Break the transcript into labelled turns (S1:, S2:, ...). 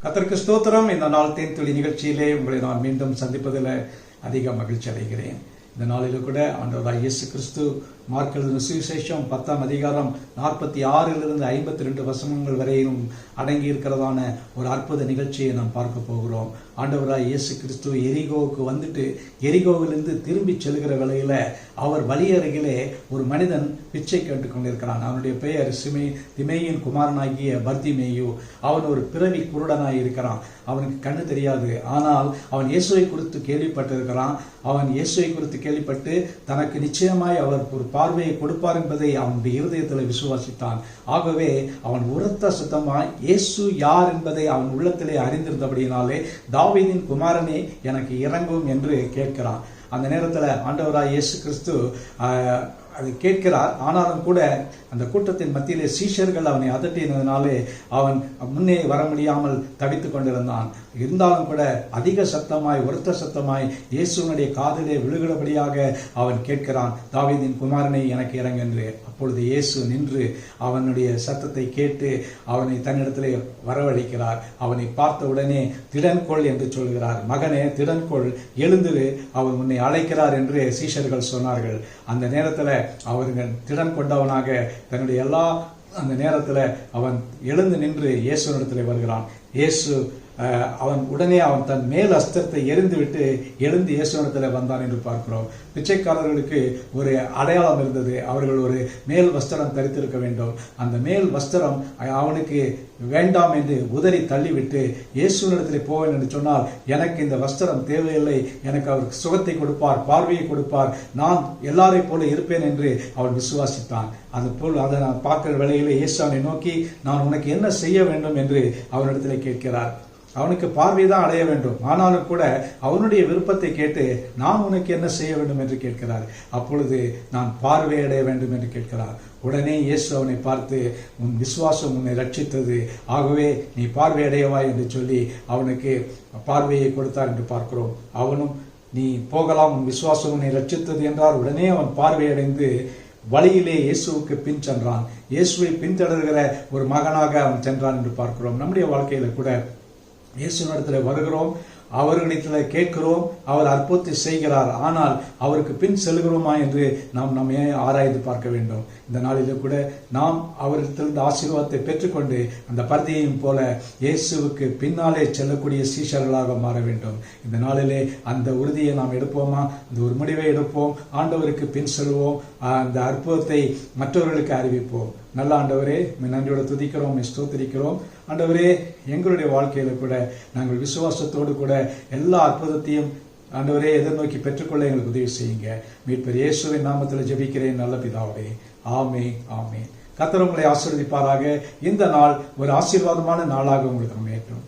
S1: கர்த்தருக்கு ஸ்தோத்திரம். இந்த நாள் தேன்துளி நிகழ்ச்சியிலே உங்களை நான் மீண்டும் சந்திப்பதில் அதிக மகிழ்ச்சி அடைகிறேன். இந்த நாளில் கூட ஆண்டவராகிய இயேசு கிறிஸ்து மார்க் எழுதின சுவிசேஷம் 10ஆம் அதிகாரம் 46 52 வசனங்கள் வரையிலும் அடங்கி இருக்கிறதான ஒரு அற்புத நிகழ்ச்சியை நாம் பார்க்க போகிறோம். ஆண்டவராகிய இயேசு கிறிஸ்து எரிகோவுக்கு வந்துட்டு எரிகோவிலிருந்து திரும்பி செல்கிற வேளையில அவர் வழி அருகிலே ஒரு மனிதன் பிச்சை கேட்டுக் கொண்டிருக்கிறான். அவனுடைய பெயர் திமேயின் குமாரனாகிய பர்திமேயு. அவன் ஒரு பிறவி குருடனாய் இருக்கிறான். அவனுக்கு கண்ணு தெரியாது. ஆனால் அவன் இயேசுவை குறித்து கேள்விப்பட்டிருக்கிறான். அவன் இயேசுவை குறித்து கேள்விப்பட்டு தனக்கு நிச்சயமாய் அவர் ஒரு பார்வையை கொடுப்பார் என்பதை அவனுடைய இருதயத்தில் விசுவாசித்தான். ஆகவே அவன் உரத்த சத்தமாய் இயேசு யார் என்பதை அவன் உள்ளத்திலே அறிந்திருந்தபடியினாலே, தாவீதின் குமாரனே எனக்கு இறங்கும் என்று கேட்கிறான். அந்த நேரத்தில் ஆண்டவராய் இயேசு கிறிஸ்து அதை கேட்கிறார். ஆனாலும் கூட அந்த கூட்டத்தின் மத்தியிலே சீஷர்கள் அவனை அதட்டினதினாலே அவன் முன்னே வர முடியாமல் தவித்துக் கொண்டிருந்தான். இருந்தாலும் கூட அதிக சத்தமாய் உரத்த சத்தமாய் இயேசுவனுடைய காதிலே விழுகிறபடியாக அவன் கேட்கிறான், தாவீதின் குமாரனை எனக்கு இறங்கு என்று. அப்பொழுது இயேசு நின்று அவனுடைய சத்தத்தை கேட்டு அவனை தன்னிடத்திலே வரவழைக்கிறார். அவனை பார்த்த உடனே திடன்கொள் என்று சொல்கிறார். மகனே திடன்கொள், எழுந்திரு, அவன் உன்னை அழைக்கிறார் என்று சீஷர்கள் சொன்னார்கள். அந்த நேரத்தில் அவர்கள் திடன் கொண்டவனாக தன்னுடைய அந்த நேரத்தில் அவன் எழுந்து நின்று இயேசுவிடத்தில் வருகிறான். இயேசு அவன் உடனே அவன் தன் மேல் அஸ்திரத்தை எரிந்துவிட்டு எழுந்து இயேசுவிடத்தில் வந்தான் என்று பார்க்கிறோம். பிச்சைக்காரர்களுக்கு ஒரு அடையாளம் இருந்தது. அவர்கள் ஒரு மேல் வஸ்திரம் தரித்திருக்க வேண்டும். அந்த மேல் வஸ்திரம் அவனுக்கு வேண்டாம் என்று உதறி தள்ளிவிட்டு இயேசுவிடத்தில் போவேன் என்று சொன்னால், எனக்கு இந்த வஸ்திரம் தேவையில்லை, எனக்கு அவருக்கு சுகத்தை கொடுப்பார், பார்வையை கொடுப்பார், நான் எல்லாரை போல இருப்பேன் என்று அவன் விசுவாசித்தான். அதுபோல் அதை நான் பார்க்கிற வேளையிலே இயேசு அவனை நோக்கி, நான் உனக்கு என்ன செய்ய வேண்டும் என்று அவனிடத்தில் கேட்கிறார். அவனுக்கு பார்வைதான் அடைய வேண்டும். ஆனாலும் கூட அவனுடைய விருப்பத்தை கேட்டு, நான் உனக்கு என்ன செய்ய வேண்டும் என்று கேட்கிறார். அப்பொழுது நான் பார்வை அடைய வேண்டும் என்று கேட்கிறார். உடனே இயேசு அவனை பார்த்து, உன் விசுவாசம் உன்னை ரட்சித்தது, ஆகவே நீ பார்வை அடையவாய் என்று சொல்லி அவனுக்கு பார்வையை கொடுத்தார் என்று பார்க்கிறோம். அவனும் நீ போகலாம், உன் விசுவாசம் உன்னை ரட்சித்தது என்றார். உடனே அவன் பார்வையடைந்து வழியிலே இயேசுவுக்கு பின் சென்றான். இயேசுவை பின்தொடர்கிற ஒரு மகனாக அவன் சென்றான் என்று பார்க்கிறோம். நம்முடைய வாழ்க்கையில கூட இயேசுவிடத்தில் வருகிறோம், அவர்களிடத்தில் கேட்கிறோம், அவர் அற்புதத்தை செய்கிறார். ஆனால் அவருக்கு பின் செல்கிறோமா என்று நாம் நம்மை ஆராய்ந்து பார்க்க வேண்டும். இந்த நாளிலே கூட நாம் அவரிடத்திலிருந்து ஆசீர்வாதத்தை பெற்றுக்கொண்டு அந்த பர்தியையும் போல இயேசுவுக்கு பின்னாலே செல்லக்கூடிய சீஷர்களாக மாற வேண்டும். இந்த நாளிலே அந்த உறுதியை நாம் எடுப்போமா? அந்த ஒரு முடிவை எடுப்போம். ஆண்டவருக்கு பின் செல்வோம். அந்த அற்புதத்தை மற்றவர்களுக்கு அறிவிப்போம். நல்ல ஆண்டவரே, நன்றியோட துதிக்கிறோம், ஸ்தோத்திரிக்கிறோம். ஆண்டவரே, எங்களுடைய வாழ்க்கையில கூட நாங்கள் விசுவாசத்தோடு கூட எல்லா அற்புதத்தையும் ஆண்டவரே எதிர்நோக்கி பெற்றுக்கொள்ள எங்களுக்கு உதவி செய்யுங்க. மீட்பர் இயேசுவின் நாமத்தில் ஜெபிக்கிறேன் நல்ல பிதாவே, ஆமென், ஆமென். கர்த்தர் உங்களை ஆசீர்வதிப்பாராக. இந்த நாள் ஒரு ஆசீர்வாதமான நாளாக உங்களுக்கு அமையட்டும்.